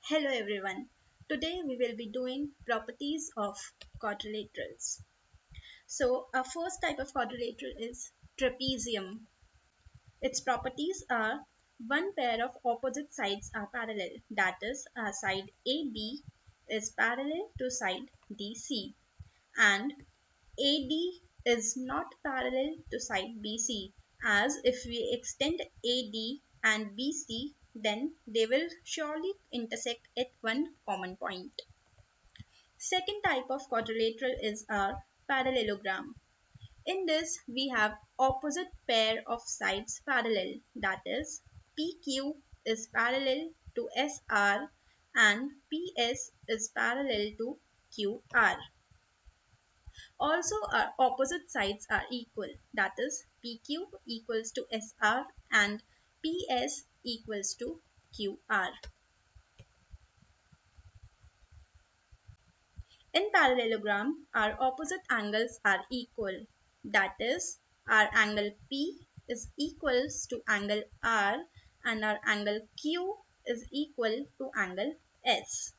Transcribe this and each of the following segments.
Hello everyone. Today we will be doing properties of quadrilaterals. So our first type of quadrilateral is trapezium. Its properties are one pair of opposite sides are parallel. That is, our side AB is parallel to side DC and AD is not parallel to side BC, as if we extend AD and BC, then they will surely intersect at one common point. Second type of quadrilateral is our parallelogram. In this, we have opposite pair of sides parallel, that is, PQ is parallel to SR and PS is parallel to QR. Also, our opposite sides are equal, that is, PQ equals to SR and PS equals to QR. In parallelogram, our opposite angles are equal, that is, our angle P is equals to angle R and our angle Q is equal to angle S.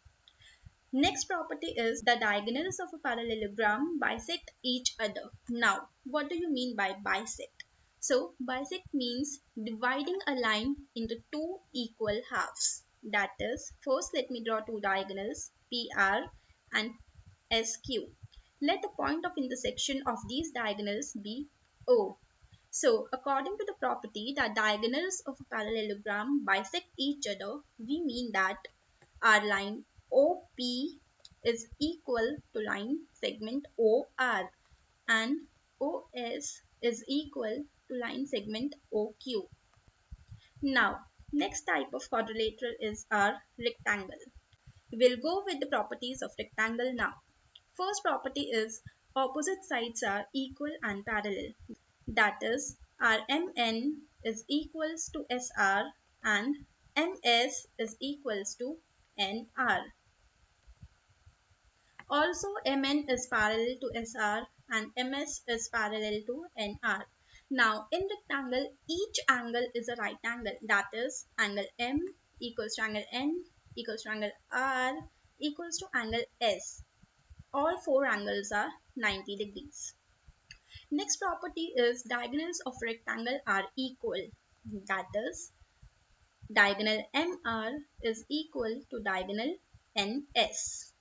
Next property is the diagonals of a parallelogram bisect each other. Now, what do you mean by bisect? So, bisect means dividing a line into two equal halves. That is, first let me draw two diagonals, PR and SQ. Let the point of intersection of these diagonals be O. So, according to the property that diagonals of a parallelogram bisect each other, we mean that our line OP is equal to line segment OR and OS is equal to line segment OQ. Now, next type of quadrilateral is our rectangle. We'll go with the properties of rectangle now. First property is opposite sides are equal and parallel. That is, our MN is equals to SR and MS is equals to NR. Also, MN is parallel to SR and MS is parallel to NR. Now, in rectangle, each angle is a right angle. That is, angle M equals to angle N equals to angle R equals to angle S. All four angles are 90 degrees. Next property is diagonals of rectangle are equal. That is, diagonal MR is equal to diagonal NS.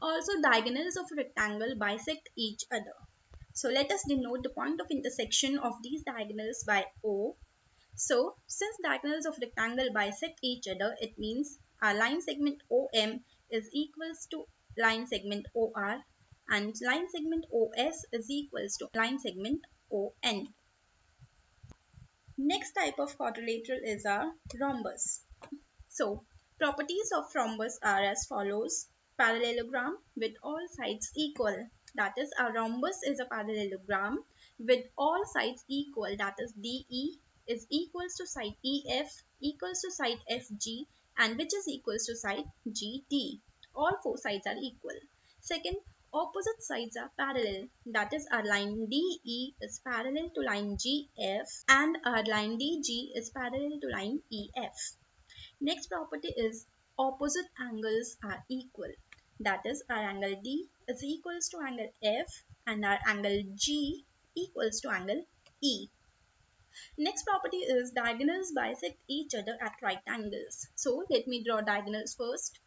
Also, diagonals of a rectangle bisect each other. So let us denote the point of intersection of these diagonals by O. So since diagonals of rectangle bisect each other, it means our line segment OM is equals to line segment OR and line segment OS is equals to line segment ON. Next type of quadrilateral is our rhombus. So, properties of rhombus are as follows. Parallelogram with all sides equal. That is, a rhombus is a parallelogram with all sides equal. That is, DE is equals to side EF equals to side FG and which is equals to side GD. All four sides are equal. Second, opposite sides are parallel. That is, our line DE is parallel to line GF and our line DG is parallel to line EF. Next property is opposite angles are equal. That is, our angle D is equals to angle F and our angle G equals to angle E. Next property is diagonals bisect each other at right angles. So let me draw diagonals first.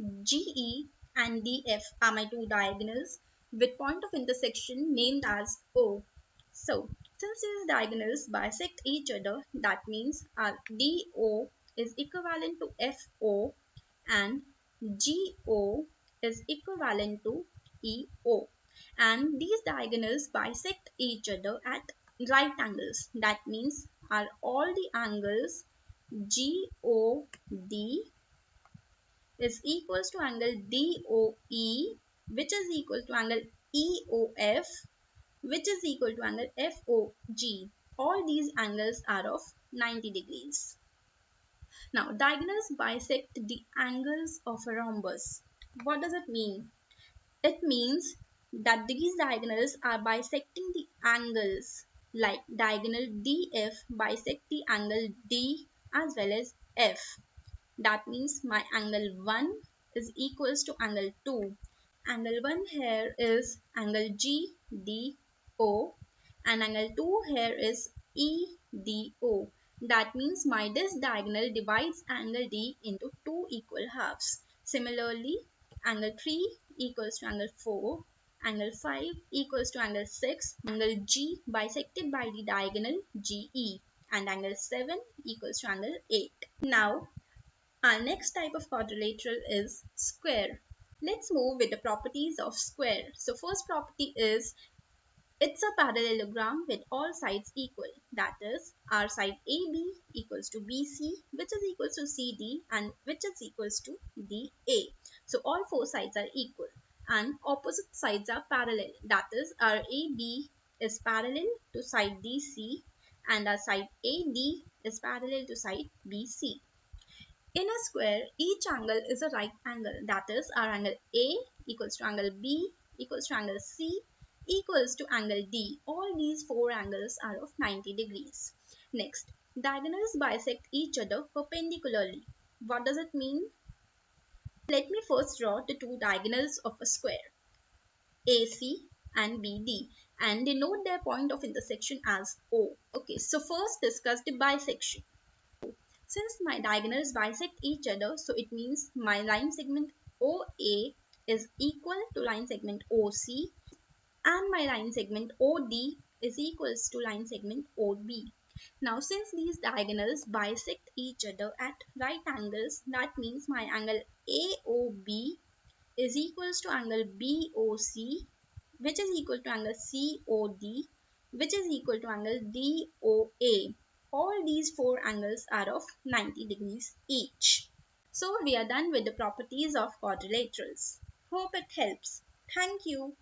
GE and DF are my two diagonals with point of intersection named as O. So since these diagonals bisect each other, that means our DO is equivalent to FO and GO is equivalent to EO. And these diagonals bisect each other at right angles. That means are all the angles GOD is equals to angle DOE, which is equal to angle EOF, which is equal to angle FOG. All these angles are of 90 degrees. Now, diagonals bisect the angles of a rhombus. What does it mean? It means that these diagonals are bisecting the angles, like diagonal DF bisect the angle D as well as F. That means my angle 1 is equals to angle 2. Angle 1 here is angle GDO and angle 2 here is EDO. That means my this diagonal divides angle D into two equal halves. Similarly, angle 3 equals to angle 4, angle 5 equals to angle 6, angle G bisected by the diagonal GE, and angle 7 equals to angle 8. Now, our next type of quadrilateral is square. Let's move with the properties of square. So first property is it's a parallelogram with all sides equal. That is, our side AB equals to BC, which is equals to CD, and which is equals to DA. So all four sides are equal and opposite sides are parallel. That is, our AB is parallel to side DC and our side AD is parallel to side BC. In a square, each angle is a right angle. That is, our angle A equals to angle B equals to angle C equals to angle D. All these four angles are of 90 degrees. Next, diagonals bisect each other perpendicularly. What does it mean? Let me first draw the two diagonals of a square, AC and BD, and denote their point of intersection as O. Okay, so first discuss the bisection. Since my diagonals bisect each other, so it means my line segment OA is equal to line segment OC and my line segment OD is equals to line segment OB. Now since these diagonals bisect each other at right angles, that means my angle AOB is equals to angle BOC, which is equal to angle COD, which is equal to angle DOA. All these four angles are of 90 degrees each. So we are done with the properties of quadrilaterals. Hope it helps. Thank you.